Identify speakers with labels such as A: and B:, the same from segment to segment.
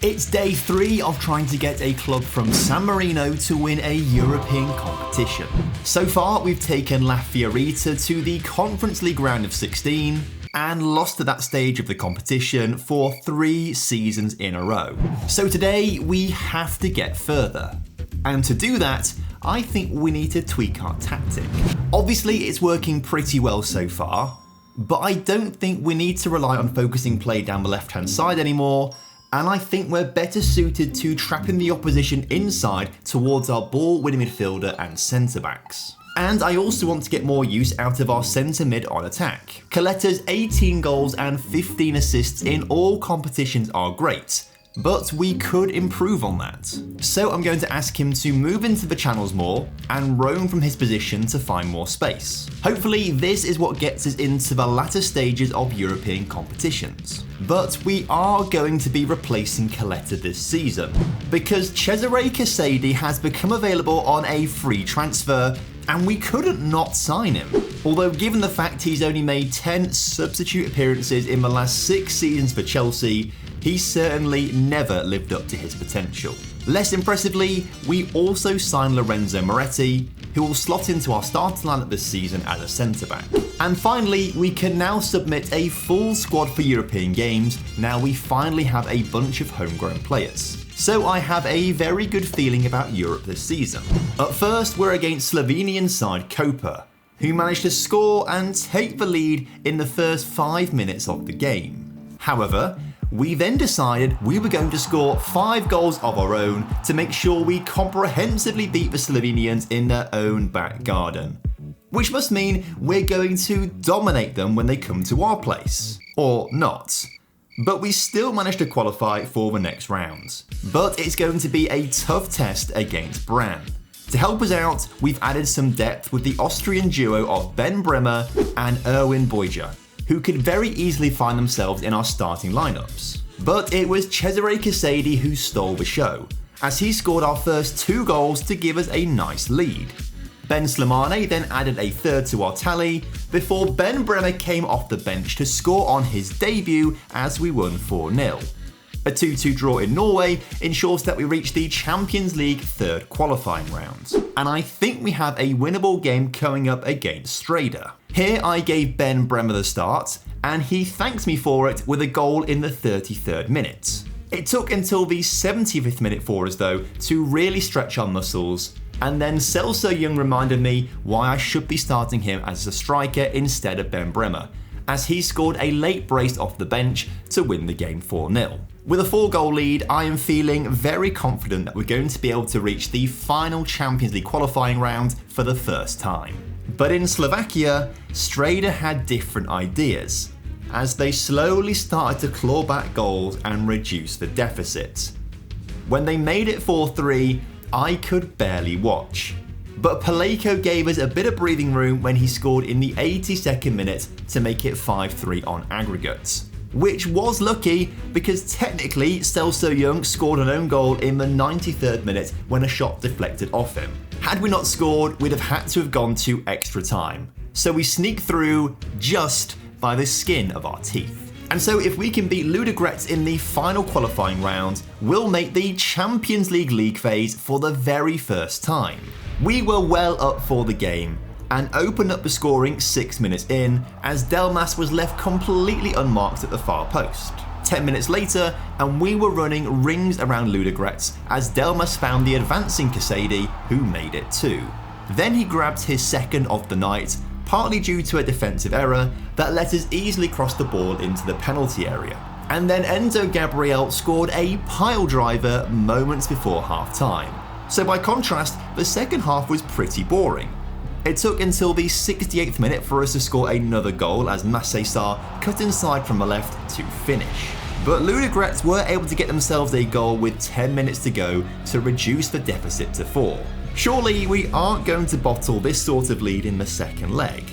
A: It's day 3 of trying to get a club from San Marino to win a European competition. So far, we've taken La Fiorita to the Conference League round of 16 and lost at that stage of the competition for 3 seasons in a row. So today, we have to get further. And to do that, I think we need to tweak our tactic. Obviously, it's working pretty well so far, but I don't think we need to rely on focusing play down the left-hand side anymore. And I think we're better suited to trapping the opposition inside towards our ball-winning midfielder and centre-backs. And I also want to get more use out of our centre-mid on attack. Coletta's 18 goals and 15 assists in all competitions are great, but we could improve on that. So I'm going to ask him to move into the channels more and roam from his position to find more space. Hopefully this is what gets us into the latter stages of European competitions. But we are going to be replacing Coletta this season, because Cesare Casady has become available on a free transfer and we couldn't not sign him. Although given the fact he's only made 10 substitute appearances in the last 6 seasons for Chelsea, he certainly never lived up to his potential. Less impressively, we also signed Lorenzo Moretti, who will slot into our starting lineup this season as a centre-back. And finally, we can now submit a full squad for European games now we finally have a bunch of homegrown players. So I have a very good feeling about Europe this season. At first, we're against Slovenian side Koper, who managed to score and take the lead in the first 5 minutes of the game. However, we then decided we were going to score 5 goals of our own to make sure we comprehensively beat the Slovenians in their own back garden. Which must mean we're going to dominate them when they come to our place. Or not. But we still managed to qualify for the next round. But it's going to be a tough test against Bran. To help us out, we've added some depth with the Austrian duo of Ben Bremer and Erwin Boyja, who could very easily find themselves in our starting lineups. But it was Cesare Casady who stole the show, as he scored our first 2 goals to give us a nice lead. Ben Slimane then added a third to our tally, before Ben Bremer came off the bench to score on his debut as we won 4-0. A 2-2 draw in Norway ensures that we reach the Champions League 3rd qualifying round. And I think we have a winnable game coming up against Strada. Here I gave Ben Bremer the start, and he thanks me for it with a goal in the 33rd minute. It took until the 75th minute for us though to really stretch our muscles, and then Celso Young reminded me why I should be starting him as a striker instead of Ben Bremer, as he scored a late brace off the bench to win the game 4-0. With a 4-goal lead, I am feeling very confident that we're going to be able to reach the final Champions League qualifying round for the first time. But in Slovakia, Strada had different ideas, as they slowly started to claw back goals and reduce the deficit. When they made it 4-3, I could barely watch. But Paleko gave us a bit of breathing room when he scored in the 82nd minute to make it 5-3 on aggregate. Which was lucky, because technically Celso Young scored an own goal in the 93rd minute when a shot deflected off him. Had we not scored, we'd have had to have gone to extra time. So we sneaked through just by the skin of our teeth. And so if we can beat Ludogorets in the final qualifying round, we'll make the Champions League phase for the very first time. We were well up for the game and opened up the scoring 6 minutes in, as Delmas was left completely unmarked at the far post. 10 minutes later, and we were running rings around Ludogorets as Delmas found the advancing Casady, who made it 2. Then he grabbed his second of the night, partly due to a defensive error that let us easily cross the ball into the penalty area. And then Enzo Gabriel scored a pile driver moments before half time. So by contrast, the second half was pretty boring. It took until the 68th minute for us to score another goal as Massaysar cut inside from the left to finish. But Ludogorets were able to get themselves a goal with 10 minutes to go to reduce the deficit to 4. Surely we aren't going to bottle this sort of lead in the second leg,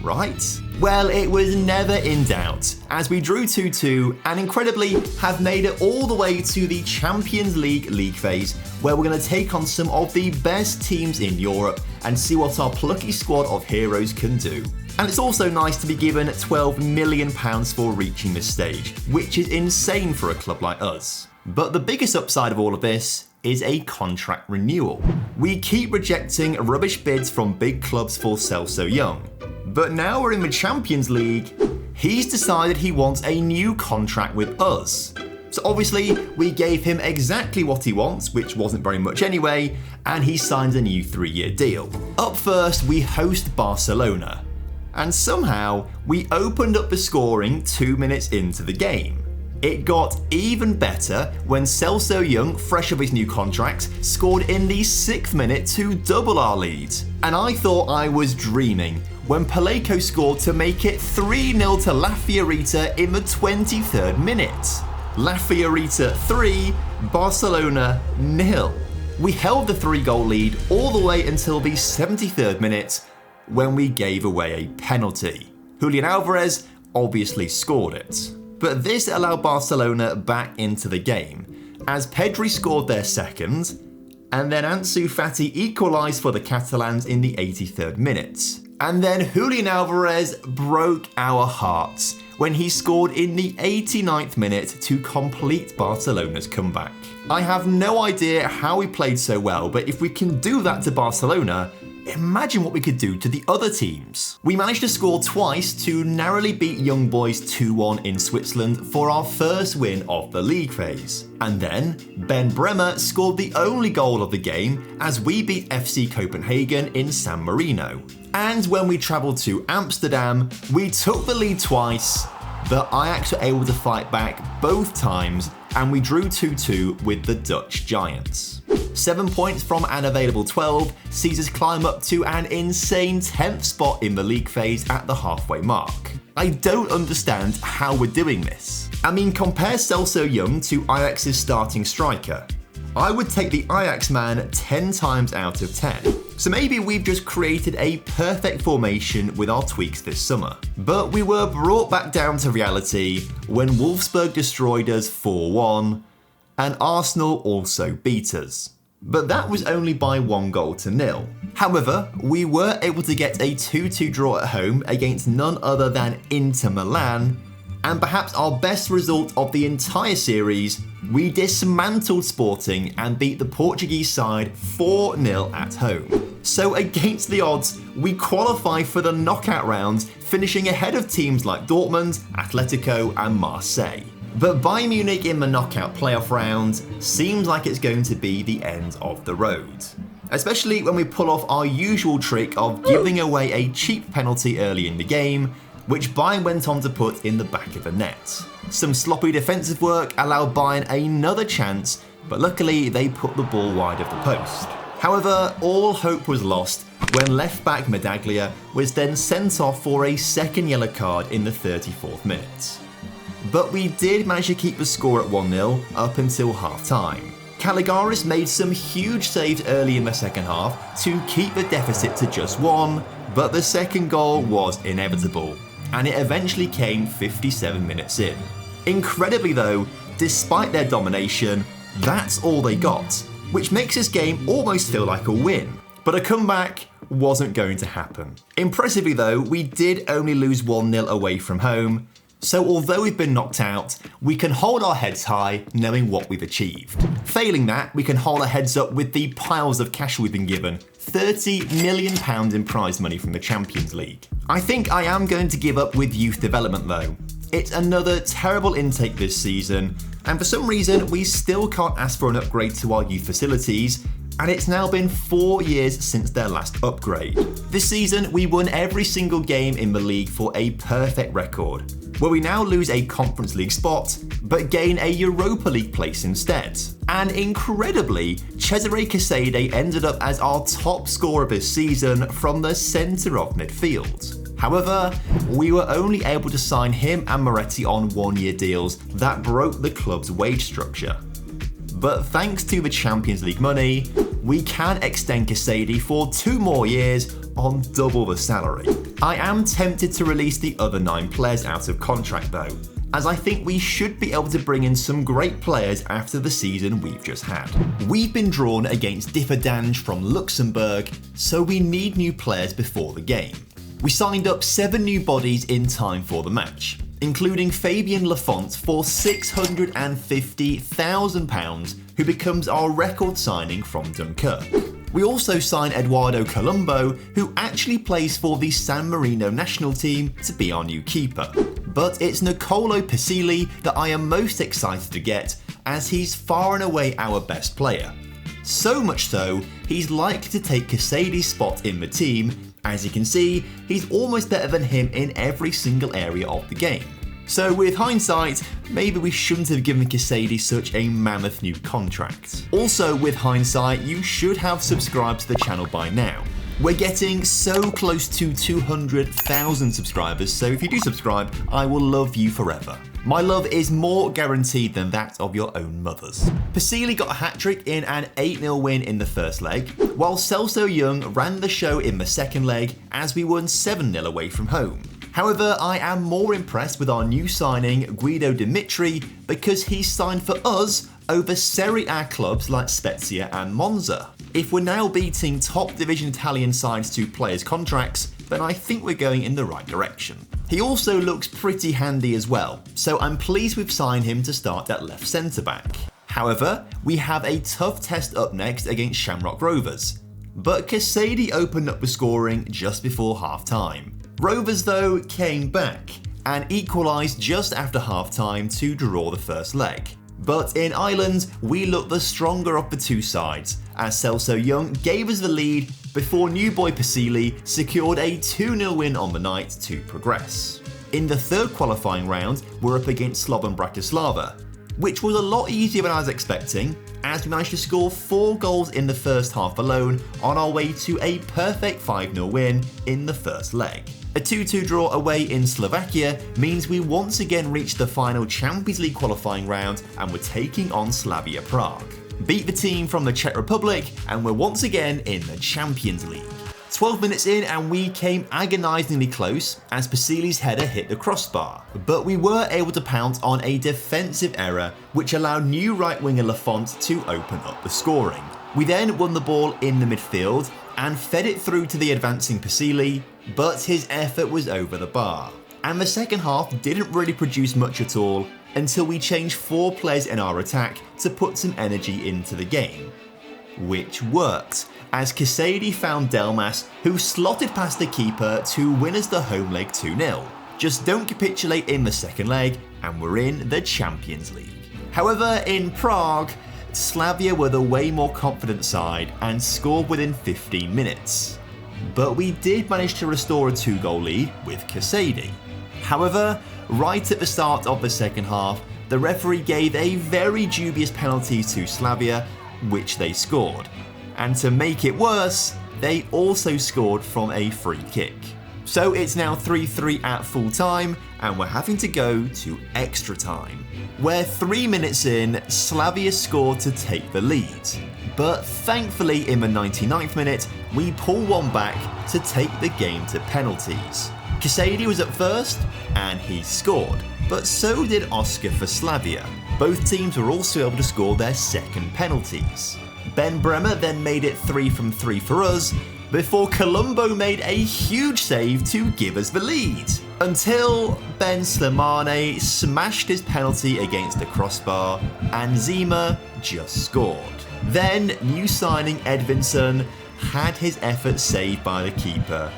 A: right? Well, it was never in doubt, as we drew 2-2 and incredibly have made it all the way to the Champions League phase, where we're going to take on some of the best teams in Europe and see what our plucky squad of heroes can do. And it's also nice to be given £12 million for reaching this stage, which is insane for a club like us. But the biggest upside of all of this is a contract renewal. We keep rejecting rubbish bids from big clubs for Celso Young, but now we're in the Champions League, he's decided he wants a new contract with us. So obviously, we gave him exactly what he wants, which wasn't very much anyway, and he signs a new 3-year deal. Up first, we host Barcelona, and somehow we opened up the scoring 2 minutes into the game. It got even better when Celso Young, fresh of his new contract, scored in the 6th minute to double our lead. And I thought I was dreaming when Paleko scored to make it 3-0 to La Fiorita in the 23rd minute. La Fiorita 3, Barcelona 0. We held the 3-goal lead all the way until the 73rd minute when we gave away a penalty. Julian Alvarez obviously scored it. But this allowed Barcelona back into the game, as Pedri scored their second, and then Ansu Fati equalised for the Catalans in the 83rd minute. And then Julian Alvarez broke our hearts when he scored in the 89th minute to complete Barcelona's comeback. I have no idea how we played so well, but if we can do that to Barcelona, imagine what we could do to the other teams. We managed to score twice to narrowly beat Young Boys 2-1 in Switzerland for our first win of the league phase. And then, Ben Bremer scored the only goal of the game as we beat FC Copenhagen in San Marino. And when we travelled to Amsterdam, we took the lead twice, but Ajax were able to fight back both times and we drew 2-2 with the Dutch Giants. 7 points from an available 12 sees us climb up to an insane 10th spot in the league phase at the halfway mark. I don't understand how we're doing this. I mean, compare Celso Young to Ajax's starting striker. I would take the Ajax man 10 times out of 10. So maybe we've just created a perfect formation with our tweaks this summer. But we were brought back down to reality when Wolfsburg destroyed us 4-1 and Arsenal also beat us. But that was only by 1-0. However, we were able to get a 2-2 draw at home against none other than Inter Milan, and perhaps our best result of the entire series, we dismantled Sporting and beat the Portuguese side 4-0 at home. So against the odds, we qualify for the knockout rounds, finishing ahead of teams like Dortmund, Atletico and Marseille. But Bayern Munich in the knockout playoff round seems like it's going to be the end of the road. Especially when we pull off our usual trick of giving away a cheap penalty early in the game, which Bayern went on to put in the back of the net. Some sloppy defensive work allowed Bayern another chance, but luckily they put the ball wide of the post. However, all hope was lost when left-back Medaglia was then sent off for a second yellow card in the 34th minute. But we did manage to keep the score at 1-0 up until half-time. Caligaris made some huge saves early in the second half to keep the deficit to just 1, but the second goal was inevitable, and it eventually came 57 minutes in. Incredibly though, despite their domination, that's all they got, which makes this game almost feel like a win. But a comeback wasn't going to happen. Impressively though, we did only lose 1-0 away from home, so although we've been knocked out, we can hold our heads high knowing what we've achieved. Failing that, we can hold our heads up with the piles of cash we've been given, £30 million in prize money from the Champions League. I think I am going to give up with youth development though. It's another terrible intake this season, and for some reason we still can't ask for an upgrade to our youth facilities, and it's now been 4 years since their last upgrade. This season we won every single game in the league for a perfect record, where we now lose a Conference League spot, but gain a Europa League place instead. And incredibly, Cesare Casade ended up as our top scorer this season from the centre of midfield. However, we were only able to sign him and Moretti on 1-year deals that broke the club's wage structure. But thanks to the Champions League money, we can extend Casade for 2 more years on double the salary. I am tempted to release the other 9 players out of contract though, as I think we should be able to bring in some great players after the season we've just had. We've been drawn against Differdange from Luxembourg, so we need new players before the game. We signed up 7 new bodies in time for the match, including Fabian Lafont for £650,000, who becomes our record signing from Dunkirk. We also signed Eduardo Colombo, who actually plays for the San Marino national team, to be our new keeper. But it's Nicolo Pasili that I am most excited to get, as he's far and away our best player. So much so, he's likely to take Casady's spot in the team. As you can see, he's almost better than him in every single area of the game. So with hindsight, maybe we shouldn't have given Casady such a mammoth new contract. Also with hindsight, you should have subscribed to the channel by now. We're getting so close to 200,000 subscribers, so if you do subscribe, I will love you forever. My love is more guaranteed than that of your own mother's. Pasili got a hat-trick in an 8-0 win in the first leg, while Celso Young ran the show in the second leg as we won 7-0 away from home. However, I am more impressed with our new signing, Guido Dimitri, because he's signed for us over Serie A clubs like Spezia and Monza. If we're now beating top division Italian sides to players' contracts, then I think we're going in the right direction. He also looks pretty handy as well, so I'm pleased we've signed him to start at left centre-back. However, we have a tough test up next against Shamrock Rovers, but Casady opened up the scoring just before half-time. Rovers, though, came back and equalised just after half-time to draw the first leg. But in Ireland, we looked the stronger of the two sides, as Celso Young gave us the lead before new boy Pasili secured a 2-0 win on the night to progress. In the third qualifying round, we're up against Slovan Bratislava, which was a lot easier than I was expecting, as we managed to score 4 goals in the first half alone on our way to a perfect 5-0 win in the first leg. A 2-2 draw away in Slovakia means we once again reached the final Champions League qualifying round and we're taking on Slavia Prague. Beat the team from the Czech Republic and we're once again in the Champions League. 12 minutes in and we came agonisingly close as Pasili's header hit the crossbar, but we were able to pounce on a defensive error which allowed new right winger Lafont to open up the scoring. We then won the ball in the midfield and fed it through to the advancing Pasili, but his effort was over the bar. And the second half didn't really produce much at all until we changed 4 players in our attack to put some energy into the game. Which worked, as Casady found Delmas, who slotted past the keeper to win us the home leg 2-0. Just don't capitulate in the second leg and we're in the Champions League. However, in Prague, Slavia were the way more confident side and scored within 15 minutes. But we did manage to restore a 2-goal lead with Casady. However, right at the start of the second half, the referee gave a very dubious penalty to Slavia, which they scored. And to make it worse, they also scored from a free kick. So it's now 3-3 at full time, and we're having to go to extra time, where 3 minutes in, Slavia scored to take the lead. But thankfully in the 99th minute, we pull one back to take the game to penalties. Casady was up first, and he scored, but so did Oscar for Slavia. Both teams were also able to score their second penalties. Ben Bremer then made it 3 from 3 for us, before Colombo made a huge save to give us the lead, until Ben Slimane smashed his penalty against the crossbar and Zima just scored. Then new signing Edvinson had his effort saved by the keeper,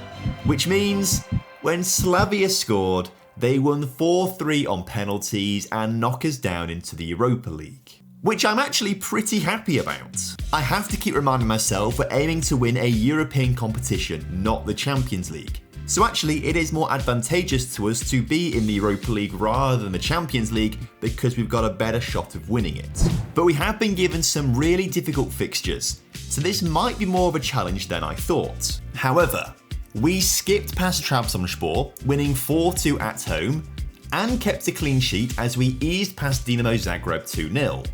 A: which means when Slavia scored, they won 4-3 on penalties and knock us down into the Europa League, which I'm actually pretty happy about. I have to keep reminding myself we're aiming to win a European competition, not the Champions League. So actually it is more advantageous to us to be in the Europa League rather than the Champions League because we've got a better shot of winning it. But we have been given some really difficult fixtures, so this might be more of a challenge than I thought. However, we skipped past Trabzonspor, winning 4-2 at home, and kept a clean sheet as we eased past Dinamo Zagreb 2-0.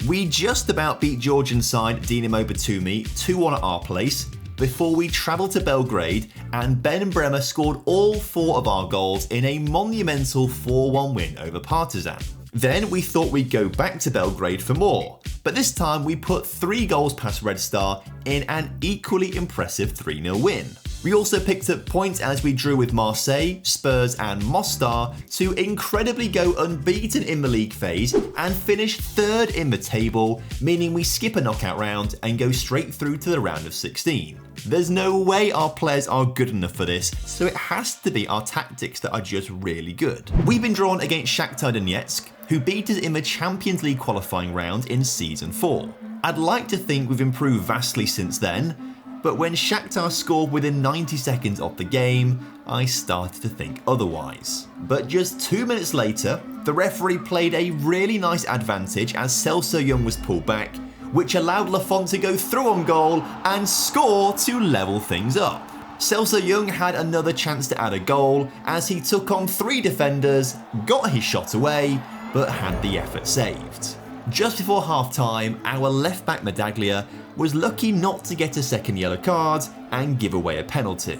A: We just about beat Georgian side Dinamo Batumi 2-1 at our place before we travelled to Belgrade and Ben Bremer scored all 4 of our goals in a monumental 4-1 win over Partizan. Then we thought we'd go back to Belgrade for more, but this time we put 3 goals past Red Star in an equally impressive 3-0 win. We also picked up points as we drew with Marseille, Spurs and Mostar to incredibly go unbeaten in the league phase and finish 3rd in the table, meaning we skip a knockout round and go straight through to the round of 16. There's no way our players are good enough for this, so it has to be our tactics that are just really good. We've been drawn against Shakhtar Donetsk, who beat us in the Champions League qualifying round in Season 4. I'd like to think we've improved vastly since then, but when Shakhtar scored within 90 seconds of the game, I started to think otherwise. But just 2 minutes later, the referee played a really nice advantage as Celso Young was pulled back, which allowed Lafont to go through on goal and score to level things up. Celso Young had another chance to add a goal as he took on 3 defenders, got his shot away, but had the effort saved. Just before half-time, our left-back Medaglia was lucky not to get a second yellow card and give away a penalty.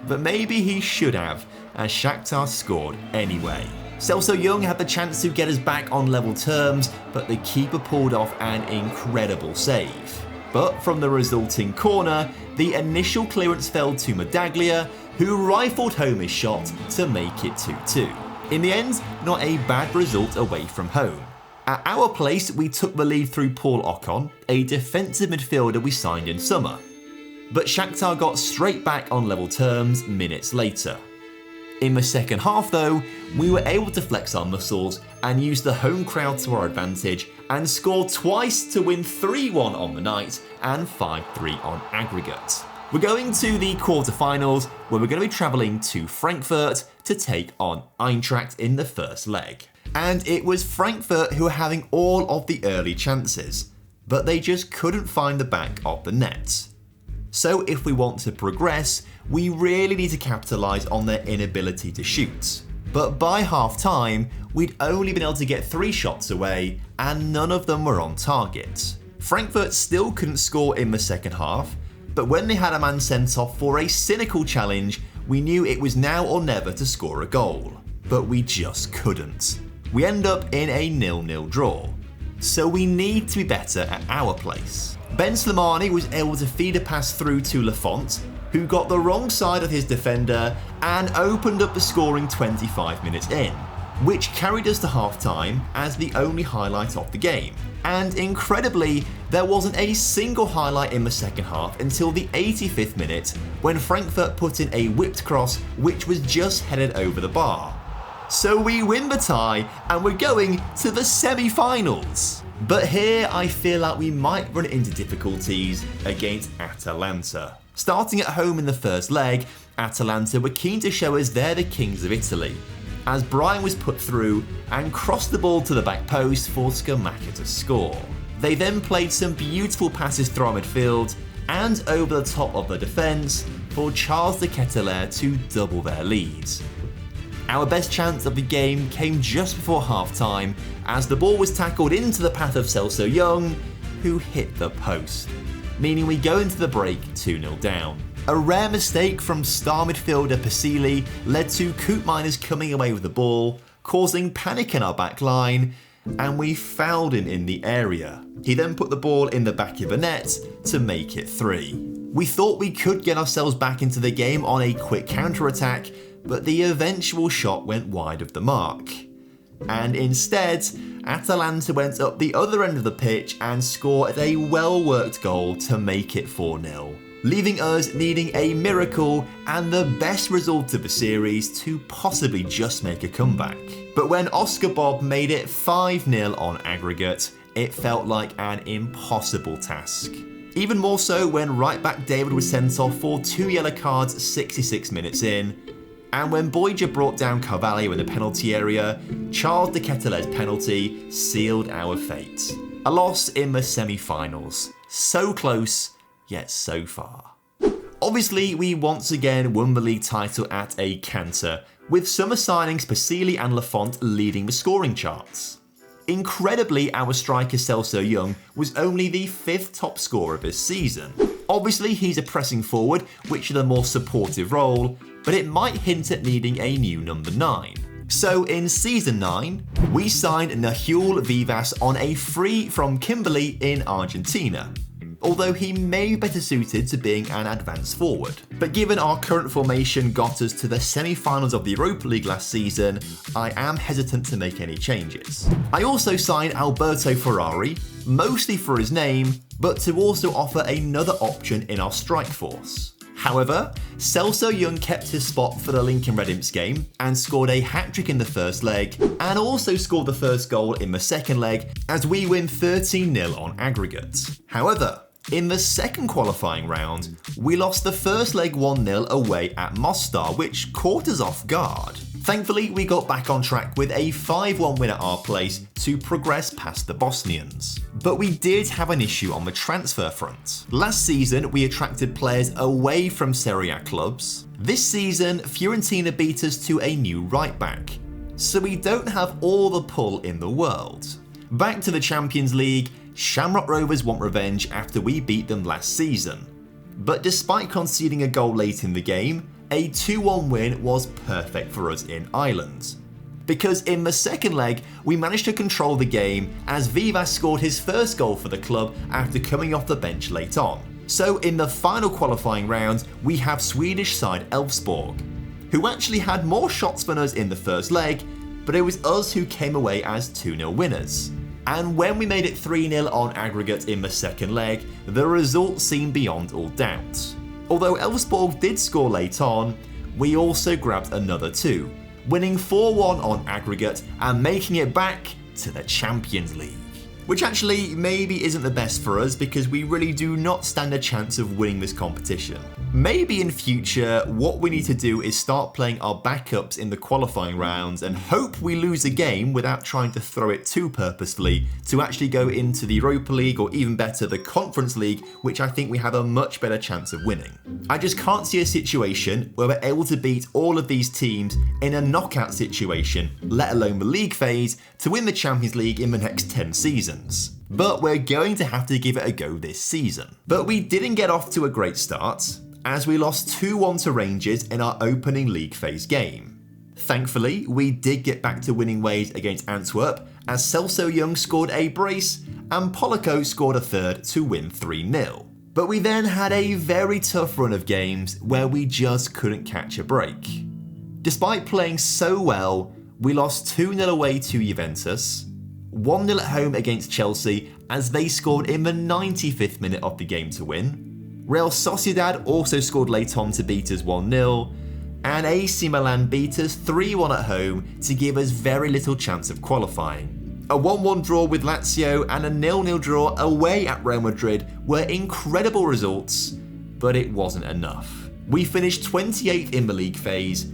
A: But maybe he should have, as Shakhtar scored anyway. Celso Young had the chance to get us back on level terms, but the keeper pulled off an incredible save. But from the resulting corner, the initial clearance fell to Medaglia, who rifled home his shot to make it 2-2. In the end, not a bad result away from home. At our place, we took the lead through Paul Ocon, a defensive midfielder we signed in summer. But Shakhtar got straight back on level terms minutes later. In the second half though, we were able to flex our muscles and use the home crowd to our advantage and score twice to win 3-1 on the night and 5-3 on aggregate. We're going to the quarterfinals where we're going to be travelling to Frankfurt to take on Eintracht in the first leg. And it was Frankfurt who were having all of the early chances, but they just couldn't find the back of the net. So if we want to progress, we really need to capitalise on their inability to shoot. But by half time, we'd only been able to get 3 shots away and none of them were on target. Frankfurt still couldn't score in the second half, but when they had a man sent off for a cynical challenge, we knew it was now or never to score a goal. But we just couldn't. We end up in a 0-0 draw. So we need to be better at our place. Ben Slimani was able to feed a pass through to Lafont, who got the wrong side of his defender and opened up the scoring 25 minutes in, which carried us to half-time as the only highlight of the game. And incredibly, there wasn't a single highlight in the second half until the 85th minute, when Frankfurt put in a whipped cross which was just headed over the bar. So we win the tie and we're going to the semi-finals. But here I feel like we might run into difficulties against Atalanta. Starting at home in the first leg, Atalanta were keen to show us they're the kings of Italy, as Brian was put through and crossed the ball to the back post for Scamacca to score. They then played some beautiful passes through our midfield and over the top of the defence for Charles de Ketelaere to double their lead. Our best chance of the game came just before half-time as the ball was tackled into the path of Celso Young, who hit the post, meaning we go into the break 2-0 down. A rare mistake from star midfielder Pasili led to Koopmeiners coming away with the ball, causing panic in our back line, and we fouled him in the area. He then put the ball in the back of the net to make it 3. We thought we could get ourselves back into the game on a quick counter-attack, but the eventual shot went wide of the mark. And instead, Atalanta went up the other end of the pitch and scored a well-worked goal to make it 4-0, leaving us needing a miracle and the best result of the series to possibly just make a comeback. But when Oscar Bob made it 5-0 on aggregate, it felt like an impossible task. Even more so when right-back David was sent off for 2 yellow cards 66 minutes in, and when Boyja brought down Carvalho in the penalty area, Charles de Ketelaere's penalty sealed our fate. A loss in the semi-finals. So close, yet so far. Obviously, we once again won the league title at a canter, with summer signings Pasili and Lafont leading the scoring charts. Incredibly, our striker Celso Young was only the 5th top scorer this season. Obviously, he's a pressing forward, which is a more supportive role, but it might hint at needing a new number 9. So in Season 9, we signed Nahuel Vivas on a free from Kimberley in Argentina. although he may be better suited to being an advanced forward. But given our current formation got us to the semi-finals of the Europa League last season, I am hesitant to make any changes. I also signed Alberto Ferrari, mostly for his name, but to also offer another option in our strike force. However, Celso Young kept his spot for the Lincoln Red Imps game and scored a hat-trick in the first leg, and also scored the first goal in the second leg as we win 13-0 on aggregate. However, in the second qualifying round, we lost the first leg 1-0 away at Mostar, which caught us off guard. Thankfully, we got back on track with a 5-1 win at our place to progress past the Bosnians. But we did have an issue on the transfer front. Last season, we attracted players away from Serie A clubs. This season, Fiorentina beat us to a new right back. So we don't have all the pull in the world. Back to the Champions League, Shamrock Rovers want revenge after we beat them last season. But despite conceding a goal late in the game, a 2-1 win was perfect for us in Ireland. Because in the second leg, we managed to control the game as Vivas scored his first goal for the club after coming off the bench late on. So in the final qualifying round, we have Swedish side Elfsborg, who actually had more shots than us in the first leg, but it was us who came away as 2-0 winners. And when we made it 3-0 on aggregate in the second leg, the result seemed beyond all doubt. Although Elfsborg did score late on, we also grabbed another 2, winning 4-1 on aggregate and making it back to the Champions League. Which actually maybe isn't the best for us because we really do not stand a chance of winning this competition. Maybe in future, what we need to do is start playing our backups in the qualifying rounds and hope we lose a game without trying to throw it too purposefully to actually go into the Europa League or even better the Conference League, which I think we have a much better chance of winning. I just can't see a situation where we're able to beat all of these teams in a knockout situation, let alone the league phase, to win the Champions League in the next 10 seasons. But we're going to have to give it a go this season. But we didn't get off to a great start, as we lost 2-1 to Rangers in our opening league phase game. Thankfully, we did get back to winning ways against Antwerp, as Celso Young scored a brace and Polico scored a third to win 3-0. But we then had a very tough run of games where we just couldn't catch a break. Despite playing so well, we lost 2-0 away to Juventus, 1-0 at home against Chelsea as they scored in the 95th minute of the game to win. Real Sociedad also scored late on to beat us 1-0, and AC Milan beat us 3-1 at home to give us very little chance of qualifying. A 1-1 draw with Lazio and a 0-0 draw away at Real Madrid were incredible results, but it wasn't enough. We finished 28th in the league phase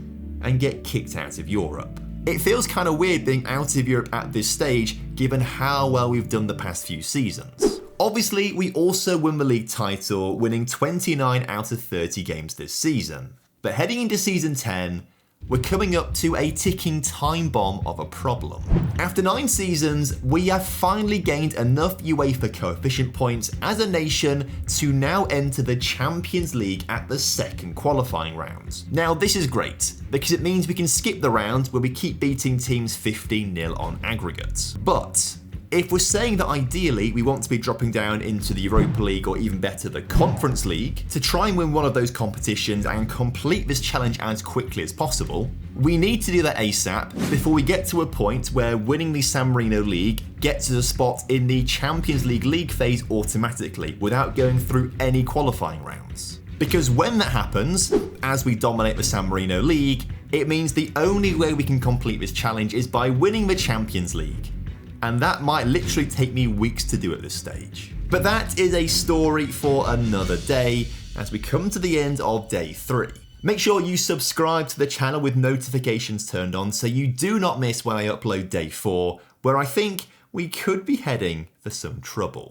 A: and get kicked out of Europe. It feels kind of weird being out of Europe at this stage, given how well we've done the past few seasons. Obviously, we also won the league title, winning 29 out of 30 games this season. But heading into season 10, we're coming up to a ticking time bomb of a problem. After 9 seasons, we have finally gained enough UEFA coefficient points as a nation to now enter the Champions League at the second qualifying round. Now this is great, because it means we can skip the round where we keep beating teams 15-0 on aggregate. But if we're saying that ideally we want to be dropping down into the Europa League or even better the Conference League to try and win one of those competitions and complete this challenge as quickly as possible, we need to do that ASAP before we get to a point where winning the San Marino League gets us a spot in the Champions League phase automatically without going through any qualifying rounds. Because when that happens, as we dominate the San Marino League, it means the only way we can complete this challenge is by winning the Champions League. And that might literally take me weeks to do at this stage. But that is a story for another day as we come to the end of day 3. Make sure you subscribe to the channel with notifications turned on so you do not miss when I upload day 4, where I think we could be heading for some trouble.